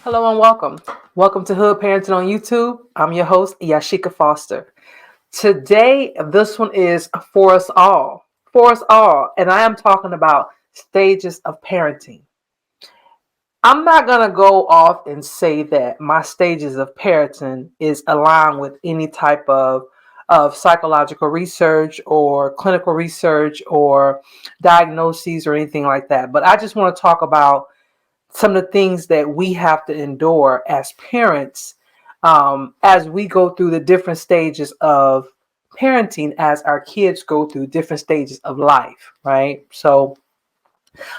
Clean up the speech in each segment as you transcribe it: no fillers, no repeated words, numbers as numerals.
Hello and welcome. Welcome to Hood Parenting on YouTube. I'm your host, Yasheka Foster. Today, this one is for us all. For us all. And I am talking about stages of parenting. I'm not going to go off and say that my stages of parenting is aligned with any type of psychological research or clinical research or diagnoses or anything like that. But I just want to talk about some of the things that we have to endure as parents as we go through the different stages of parenting as our kids go through different stages of life, right? So,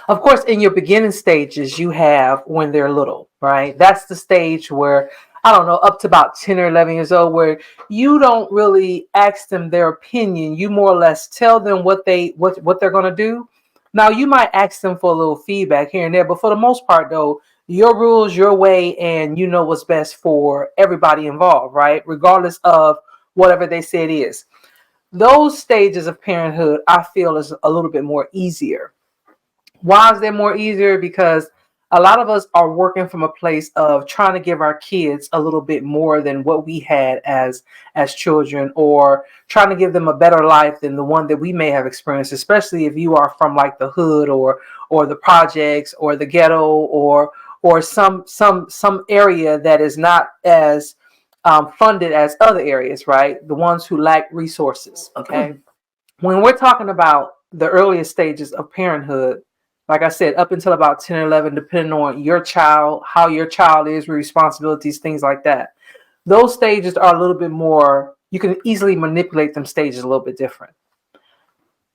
of course, in your beginning stages, you have when they're little, right? That's the stage where, I don't know, up to about 10 or 11 years old, where you don't really ask them their opinion. You more or less tell them what they're going to do. Now, you might ask them for a little feedback here and there, but for the most part, though, your rules, your way, and you know what's best for everybody involved, right? Regardless of whatever they say it is. Those stages of parenthood, I feel, is a little bit more easier. Why is that more easier? Because a lot of us are working from a place of trying to give our kids a little bit more than what we had as children, or trying to give them a better life than the one that we may have experienced, especially if you are from like the hood or the projects or the ghetto or some area that is not as funded as other areas, right? The ones who lack resources. Okay. When we're talking about the earliest stages of parenthood, like I said, up until about 10 or 11, depending on your child, how your child is, responsibilities, things like that. Those stages are a little bit more, you can easily manipulate them stages a little bit different.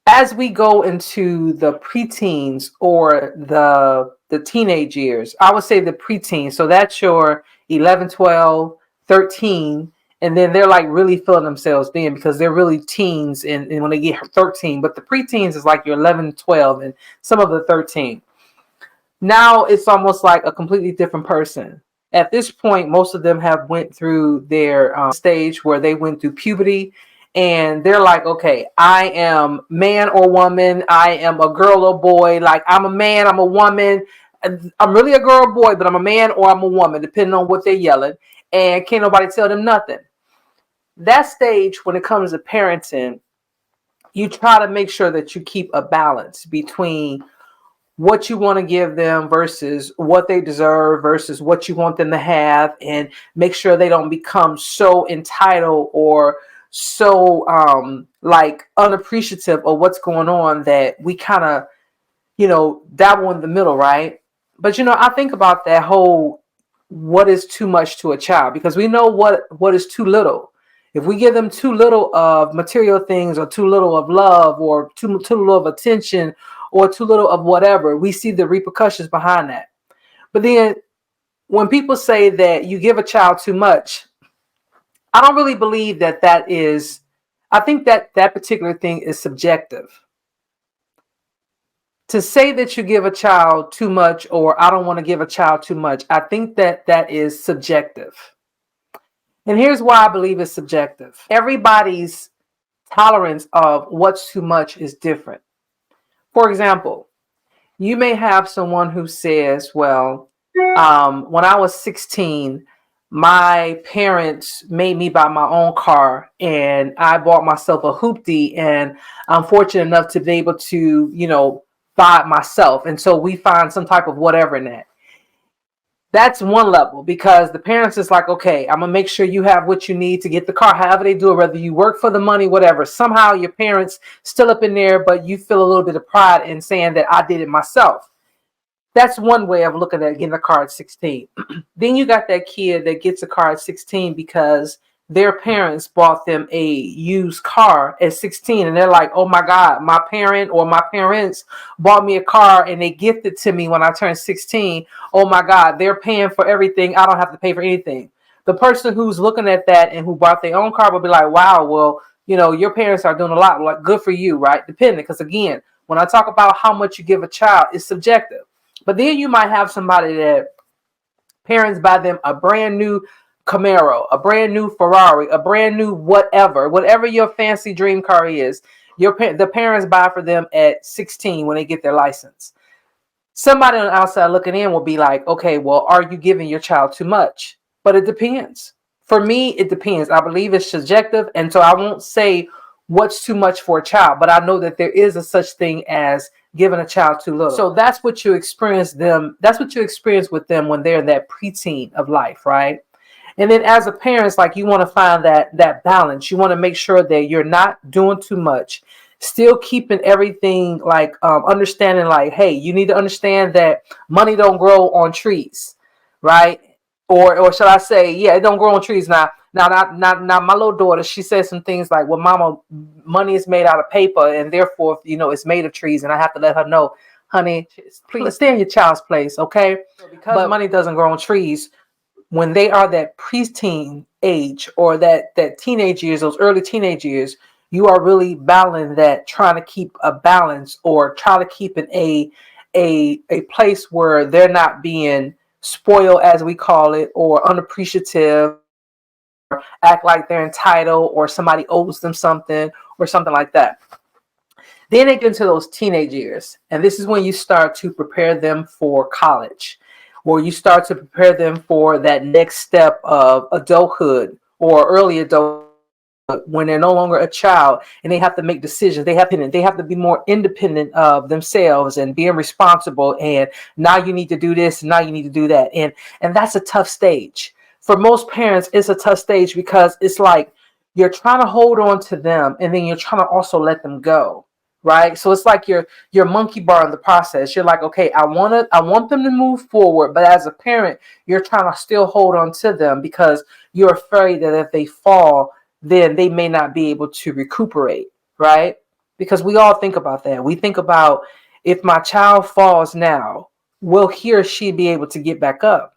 As we go into the preteens or the teenage years, I would say the preteens. So that's your 11, 12, 13, and then they're like really feeling themselves then because they're really teens and when they get 13. But the preteens is like your 11, 12, and some of the 13. Now it's almost like a completely different person. At this point, most of them have went through their stage where they went through puberty, and they're like, okay, I am man or woman, I am a girl or boy, like I'm a man, I'm a woman, I'm really a girl or boy, but I'm a man or I'm a woman, depending on what they're yelling, and can't nobody tell them nothing. That stage, when it comes to parenting, you try to make sure that you keep a balance between what you want to give them versus what they deserve versus what you want them to have, and make sure they don't become so entitled or so like unappreciative of what's going on that we kind of dabble in the middle, right? But I think about that whole, what is too much to a child, because we know what is too little. If we give them too little of material things, or too little of love, or too little of attention, or too little of whatever, we see the repercussions behind that. But then when people say that you give a child too much, I don't really believe that is, I think that particular thing is subjective. To say that you give a child too much, or I don't want to give a child too much, I think that is subjective. And here's why I believe it's subjective. Everybody's tolerance of what's too much is different. For example, you may have someone who says, well, when I was 16, my parents made me buy my own car, and I bought myself a hoopty, and I'm fortunate enough to be able to, buy it myself. And so we find some type of whatever in that. That's one level, because the parents is like, okay, I'm gonna make sure you have what you need to get the car, however they do it, whether you work for the money, whatever. Somehow your parents still up in there, but you feel a little bit of pride in saying that I did it myself. That's one way of looking at getting a car at 16. Then you got that kid that gets a car at 16 because their parents bought them a used car at 16, and they're like, oh my God, my parent or my parents bought me a car and they gifted it to me when I turned 16. Oh my God, they're paying for everything. I don't have to pay for anything. The person who's looking at that and who bought their own car will be like, wow, well, your parents are doing a lot. Like, good for you, right? Depending, because again, when I talk about how much you give a child, it's subjective. But then you might have somebody that parents buy them a brand new Camaro, a brand new Ferrari, a brand new whatever your fancy dream car is. The parents buy for them at 16 when they get their license. Somebody on the outside looking in will be like, okay, well, are you giving your child too much? But it depends. For me, it depends. I believe it's subjective. And so I won't say what's too much for a child, but I know that there is a such thing as giving a child too little. So that's what you experience them. That's what you experience with them when they're in that preteen of life, right? And then as a parent, like you want to find that balance. You want to make sure that you're not doing too much, still keeping everything like understanding like, hey, you need to understand that money don't grow on trees, right? Or shall I say, yeah, it don't grow on trees. Now, my little daughter, she says some things like, well, mama, money is made out of paper and therefore, it's made of trees. And I have to let her know, honey, please stay in your child's place, okay? Because money doesn't grow on trees, when they are that preteen age or that teenage years, those early teenage years, you are really battling that, trying to keep a balance or try to keep in a place where they're not being spoiled, as we call it, or unappreciative, or act like they're entitled or somebody owes them something or something like that. Then they get into those teenage years, and this is when you start to prepare them for college, or you start to prepare them for that next step of adulthood or early adulthood, when they're no longer a child and they have to make decisions. They have to be more independent of themselves and being responsible. And now you need to do this, and now you need to do that. And that's a tough stage. For most parents, it's a tough stage because it's like you're trying to hold on to them and then you're trying to also let them go. Right. So it's like you're monkey bar in the process. You're like, okay, I want them to move forward. But as a parent, you're trying to still hold on to them because you're afraid that if they fall, then they may not be able to recuperate, right? Because we all think about that. We think about, if my child falls now, will he or she be able to get back up?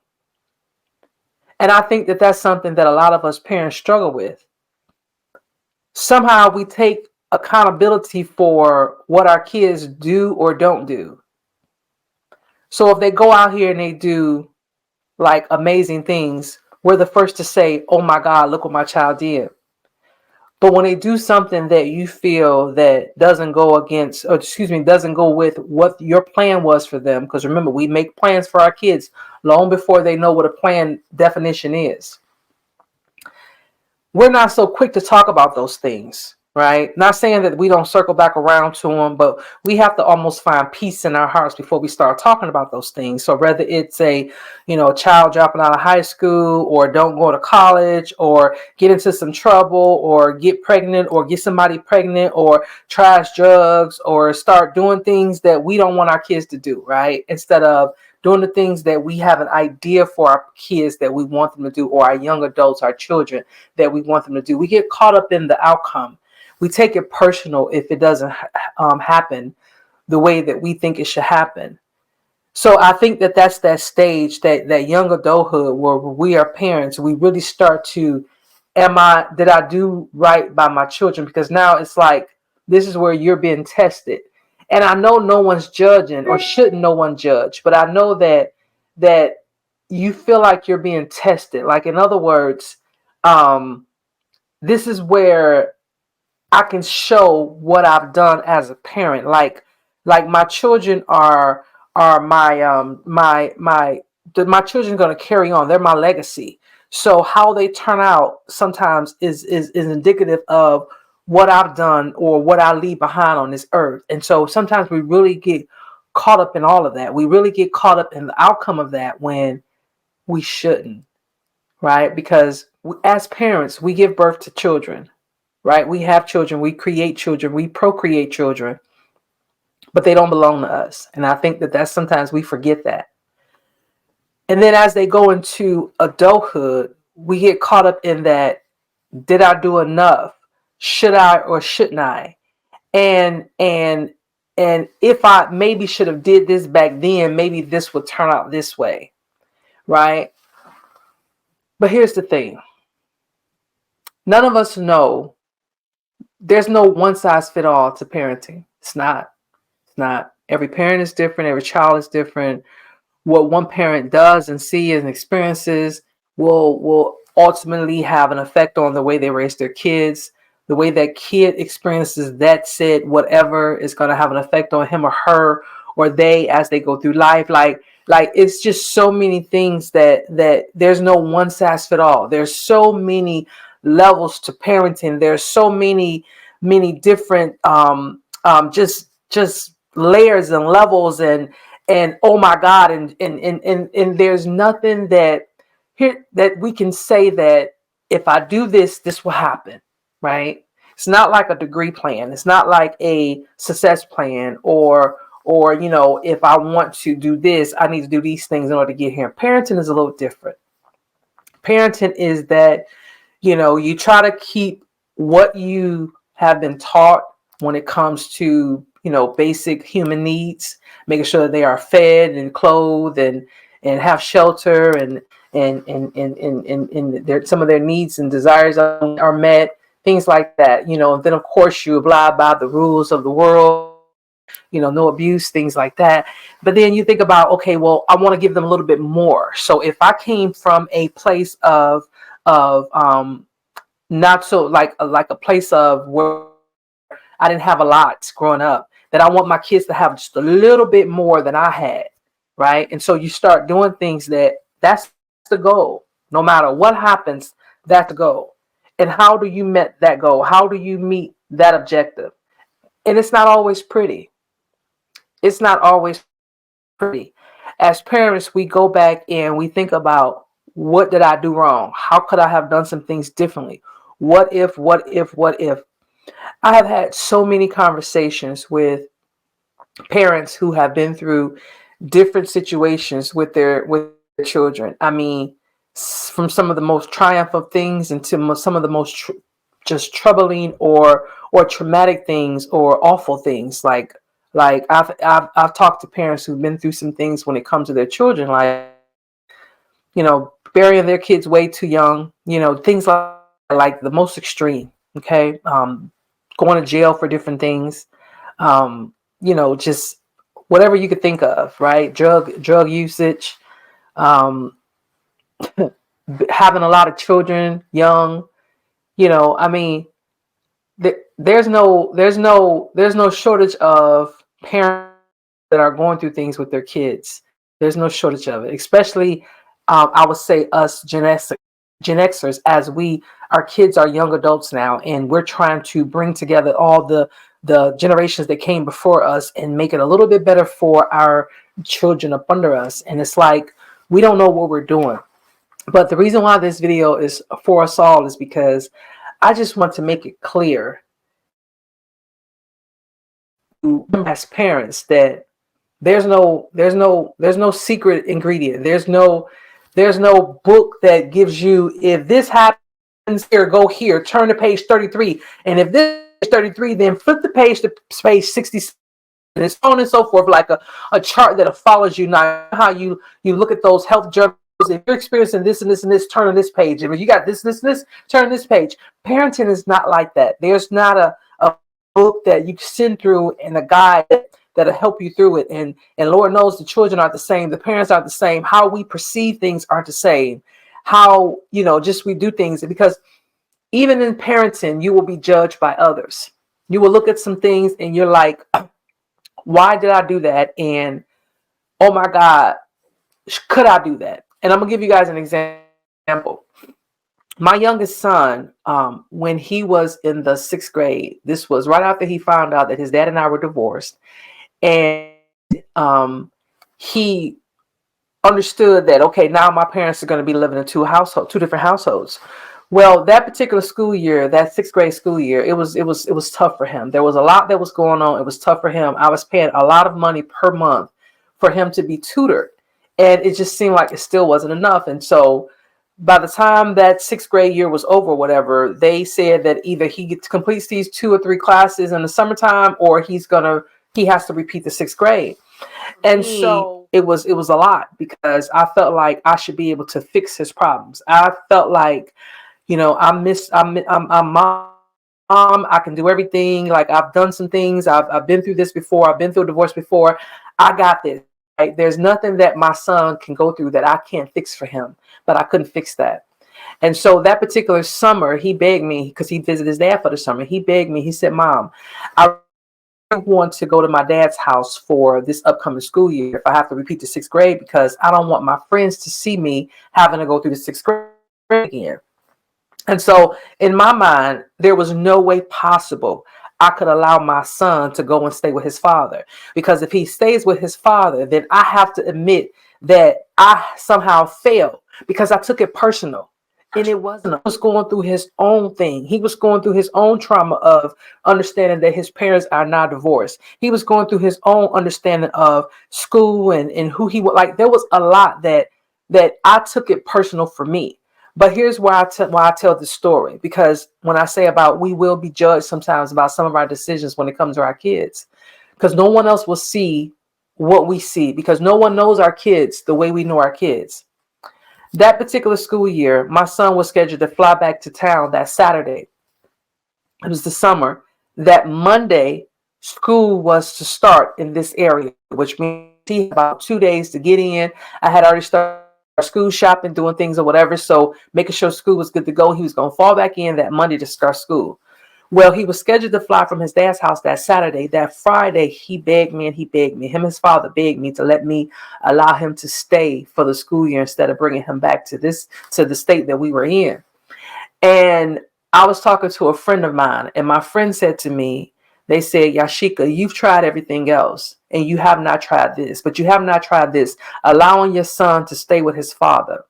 And I think that that's something that a lot of us parents struggle with. Somehow we take accountability for what our kids do or don't do. So if they go out here and they do like amazing things, we're the first to say, oh my God, look what my child did. But when they do something that you feel that doesn't go against, or excuse me, doesn't go with what your plan was for them, because remember, we make plans for our kids long before they know what a plan definition is. We're not so quick to talk about those things, right? Not saying that we don't circle back around to them, but we have to almost find peace in our hearts before we start talking about those things. So whether it's a child dropping out of high school, or don't go to college, or get into some trouble, or get pregnant, or get somebody pregnant, or tries drugs, or start doing things that we don't want our kids to do, right? Instead of doing the things that we have an idea for our kids that we want them to do, or our young adults, our children, that we want them to do. We get caught up in the outcome. We take it personal if it doesn't happen the way that we think it should happen. So I think that that's that stage, that young adulthood, where we are parents. We really start to, did I do right by my children? Because now it's like, this is where you're being tested. And I know no one's judging, or shouldn't no one judge, but I know that you feel like you're being tested. Like, in other words, this is where I can show what I've done as a parent. Like my children are my children going to carry on. They're my legacy. So how they turn out sometimes is indicative of what I've done or what I leave behind on this earth. And so sometimes we really get caught up in all of that. We really get caught up in the outcome of that when we shouldn't, right? Because as parents, we give birth to children, right? We have children, we create children, we procreate children, but they don't belong to us. And I think that that's sometimes we forget that. And then as they go into adulthood, we get caught up in that, did I do enough? Should I or shouldn't I? And if I maybe should have did this back then, maybe this would turn out this way, right? But here's the thing. None of us know. There's no one size fit all to parenting. It's not. It's not. Every parent is different. Every child is different. What one parent does and sees and experiences will ultimately have an effect on the way they raise their kids. the way that kid experiences that said whatever is going to have an effect on him or her or they as they go through life. Like it's just so many things that there's no one size fit all. There's so many levels to parenting. There's so many different just layers and levels and oh my God, and there's nothing that here that we can say that if I do this, this will happen, right? It's not like a degree plan. It's not like a success plan or if I want to do this, I need to do these things in order to get here. Parenting is a little different. Parenting is that you try to keep what you have been taught when it comes to basic human needs, making sure that they are fed and clothed and have shelter and some of their needs and desires are met, things like that. And then of course you abide by the rules of the world, no abuse, things like that. But then you think about, okay, well, I want to give them a little bit more. So if I came from a place of not so like a place of where I didn't have a lot growing up, that I want my kids to have just a little bit more than I had, right? And so you start doing things that's the goal. No matter what happens, that's the goal. And how do you meet that goal? How do you meet that objective? And it's not always pretty. It's not always pretty. As parents, we go back and we think about, what did I do wrong? How could I have done some things differently? What if, what if, what if? I have had so many conversations with parents who have been through different situations with their children. I mean, from some of the most triumphant things into some of the most just troubling or traumatic things or awful things. Like I've talked to parents who've been through some things when it comes to their children, like burying their kids way too young, things like the most extreme. Okay, going to jail for different things, just whatever you could think of, right? Drug usage, um, having a lot of children young. I mean, there's no shortage of parents that are going through things with their kids. There's no shortage of it, especially I would say us Gen Xers, as our kids are young adults now, and we're trying to bring together all the generations that came before us and make it a little bit better for our children up under us. And it's like we don't know what we're doing. But the reason why this video is for us all is because I just want to make it clear as parents that there's no secret ingredient. There's no book that gives you, if this happens here, go here, turn to page 33, and if this is 33, then flip the page to page 67, and so on and so forth, like a chart that follows you. Now, how you look at those health journals, if you're experiencing this and this and this, turn on this page. If you got this, turn on this page. Parenting is not like that. There's not a book that you send through and a guide that'll help you through it. And Lord knows the children aren't the same. The parents aren't the same. How we perceive things aren't the same. How, just we do things. Because even in parenting, you will be judged by others. You will look at some things and you're like, why did I do that? And oh my God, could I do that? And I'm gonna give you guys an example. My youngest son, when he was in the 6th grade, this was right after he found out that his dad and I were divorced. And he understood that, okay, now my parents are going to be living in two different households. Well, that particular school year, that 6th grade school year, it was tough for him. There was a lot that was going on. It was tough for him. I was paying a lot of money per month for him to be tutored. And it just seemed like it still wasn't enough. And so by the time that 6th grade year was over, whatever, they said that either he completes these 2 or 3 classes in the summertime, or he has to repeat the 6th grade. And so it was a lot, because I felt like I should be able to fix his problems. I felt like, I'm mom. I can do everything. Like, I've done some things. I've been through this before. I've been through a divorce before. I got this. Right? There's nothing that my son can go through that I can't fix for him. But I couldn't fix that. And so that particular summer, he begged me, because he visited his dad for the summer. He begged me. He said, "Mom, I want to go to my dad's house for this upcoming school year if I have to repeat the sixth grade, because I don't want my friends to see me having to go through the sixth grade again." And so in my mind, there was no way possible I could allow my son to go and stay with his father. Because if he stays with his father, then I have to admit that I somehow failed, because I took it personal. And it wasn't. He was going through his own thing. He was going through his own trauma of understanding that his parents are now divorced. He was going through his own understanding of school and who he would like. There was a lot that I took it personal for me. But here's why I tell this story, because when I say about we will be judged sometimes about some of our decisions when it comes to our kids, because no one else will see what we see, because no one knows our kids the way we know our kids. That particular school year, my son was scheduled to fly back to town that Saturday. It was the summer. That Monday, school was to start in this area, which means he had about 2 days to get in. I had already started school shopping, doing things or whatever. So making sure school was good to go. He was going to fall back in that Monday to start school. Well, he was scheduled to fly from his dad's house that Saturday. That Friday, he begged me and he begged me. Him and his father begged me to let me allow him to stay for the school year instead of bringing him back to the state that we were in. And I was talking to a friend of mine, and my friend said to me, they said, "Yasheka, you've tried everything else and you have not tried this, but you have not tried this, allowing your son to stay with his father."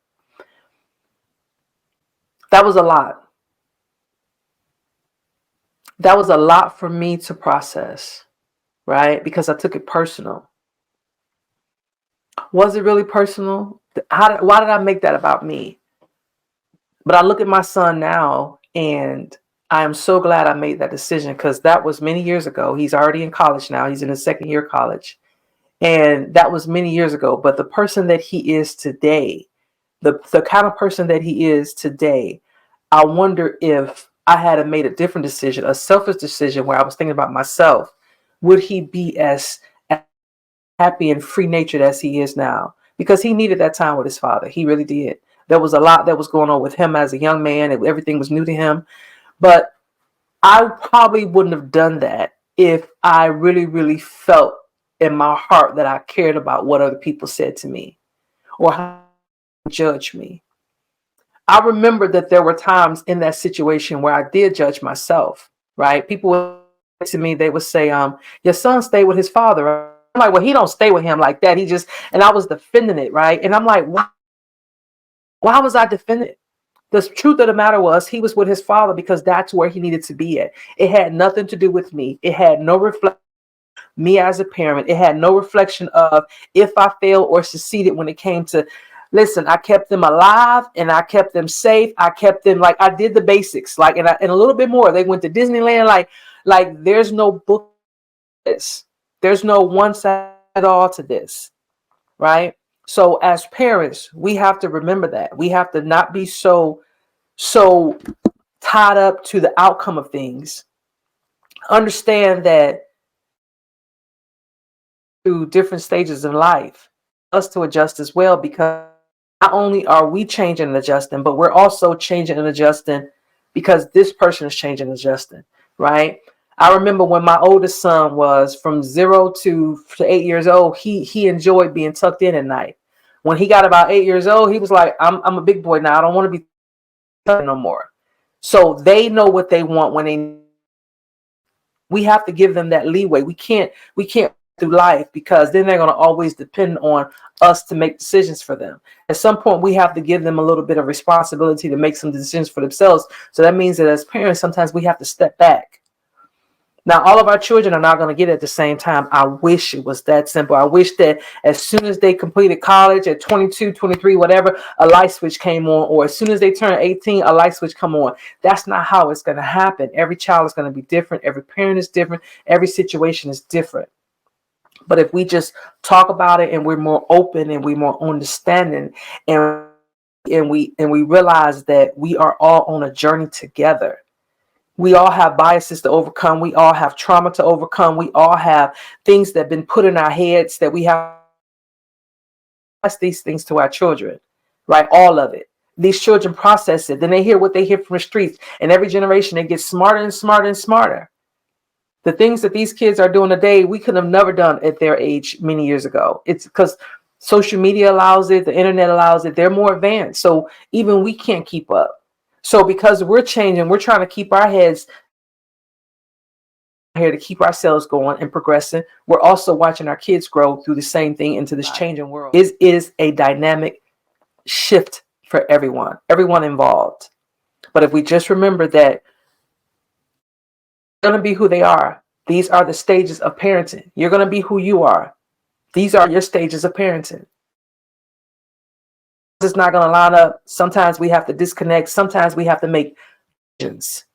That was a lot. That was a lot for me to process, right? Because I took it personal. Was it really personal? Why did I make that about me? But I look at my son now, and I am so glad I made that decision, because that was many years ago. He's already in college now. He's in his second year of college. And that was many years ago. But the person that he is today, the kind of person that he is today, I wonder if I had made a different decision, a selfish decision where I was thinking about myself, would he be as happy and free natured as he is now? Because he needed that time with his father. He really did. There was a lot that was going on with him as a young man, and everything was new to him. But I probably wouldn't have done that if I really, really felt in my heart that I cared about what other people said to me or how they judged me. I remember that there were times in that situation where I did judge myself, right? People would say to me, they would say, "Your son stayed with his father." I'm like, "Well, he don't stay with him like that. He just," and I was defending it, right? And I'm like, why was I defending it? The truth of the matter was he was with his father because that's where he needed to be at. It had nothing to do with me. It had no reflection me as a parent. It had no reflection of if I failed or succeeded when it came to, listen, I kept them alive and I kept them safe. I kept them, like, I did the basics, like, and a little bit more. They went to Disneyland. Like there's no book to this. There's no one size at all to this, right? So as parents, we have to remember that. We have to not be so tied up to the outcome of things. Understand that through different stages of life, us to adjust as well, because not only are we changing and adjusting, but we're also changing and adjusting because this person is changing and adjusting, right? I remember when my oldest son was from 0 to 8 years old, he enjoyed being tucked in at night. When he got about 8 years old, he was like, I'm a big boy now. I don't want to be tucked no more. So they know what they want when they. We have to give them that leeway. We can't through life, because then they're going to always depend on us to make decisions for them. At some point, we have to give them a little bit of responsibility to make some decisions for themselves. So that means that as parents, sometimes we have to step back. Now, all of our children are not going to get it at the same time. I wish it was that simple. I wish that as soon as they completed college at 22, 23, whatever, a light switch came on, or as soon as they turn 18, a light switch come on. That's not how it's going to happen. Every child is going to be different. Every parent is different. Every situation is different. But if we just talk about it and we're more open and we're more understanding, and we realize that we are all on a journey together. We all have biases to overcome. We all have trauma to overcome. We all have things that have been put in our heads that we have to pass these things to our children, right? All of it. these children process it. Then they hear what they hear from the streets. And every generation, they get smarter and smarter and smarter. The things that these kids are doing today, we could have never done at their age many years ago. It's because social media allows it, the internet allows it. They're more advanced. So even we can't keep up. So because we're changing, we're trying to keep our heads here to keep ourselves going and progressing. We're also watching our kids grow through the same thing into this changing world. It is a dynamic shift for everyone involved. But if we just remember that they're going to be who they are, these are the stages of parenting. You're going to be who you are. These are your stages of parenting. It's not going to line up. Sometimes we have to disconnect. Sometimes we have to make decisions.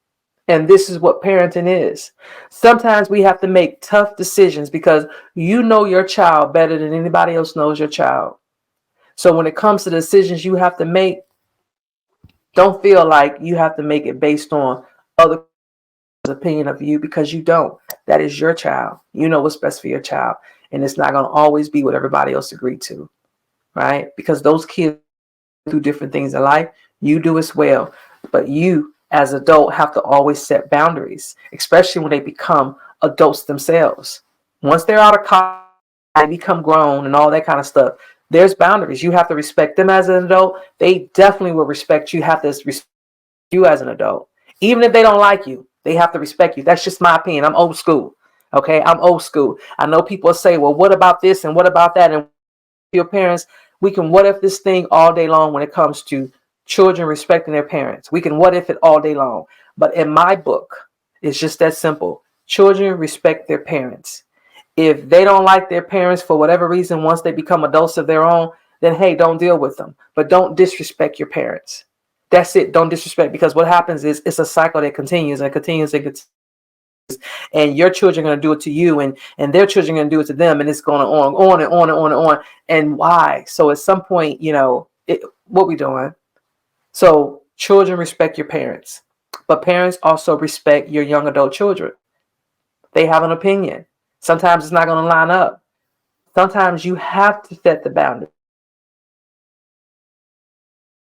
And this is what parenting is. Sometimes we have to make tough decisions because you know your child better than anybody else knows your child. So when it comes to the decisions you have to make, don't feel like you have to make it based on other people's opinion of you, because you don't. That is your child. You know what's best for your child. And it's not going to always be what everybody else agreed to, right? Because those kids do different things in life. You do as well. But you, as an adult, have to always set boundaries, especially when they become adults themselves. Once they're out of college, they become grown and all that kind of stuff. There's boundaries. You have to respect them as an adult. They definitely will respect you. Have to respect you as an adult. Even if they don't like you, they have to respect you. That's just my opinion. I'm old school. Okay, I'm old school. I know people say, well, what about this and what about that? And your parents, we can what if this thing all day long when it comes to children respecting their parents. We can what if it all day long. But in my book, it's just that simple. Children respect their parents. If they don't like their parents for whatever reason, once they become adults of their own, then hey, don't deal with them. But don't disrespect your parents. That's it. Don't disrespect, because what happens is it's a cycle that continues and continues and continues. And your children are going to do it to you, and their children are going to do it to them, and it's going on and on and on and on. And why? So at some point, what we doing? So children respect your parents, but parents also respect your young adult children. They have an opinion. Sometimes it's not going to line up. Sometimes you have to set the boundary.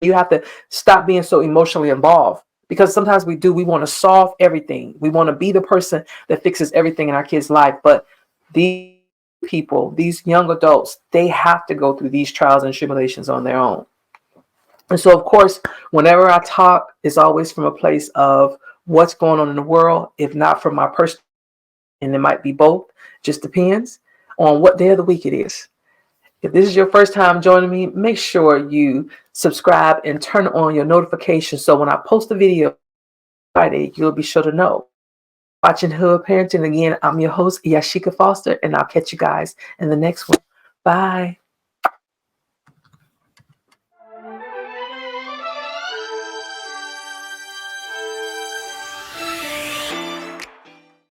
You have to stop being so emotionally involved, because sometimes we want to solve everything. We want to be the person that fixes everything in our kids' life. But these people, these young adults, they have to go through these trials and tribulations on their own. And so, of course, whenever I talk, it's always from a place of what's going on in the world, if not from my personal, and it might be both, just depends on what day of the week it is. If this is your first time joining me, make sure you subscribe and turn on your notifications so when I post a video Friday, you'll be sure to know. Watching Hood Parenting again, I'm your host, Yasheka Foster, and I'll catch you guys in the next one. Bye.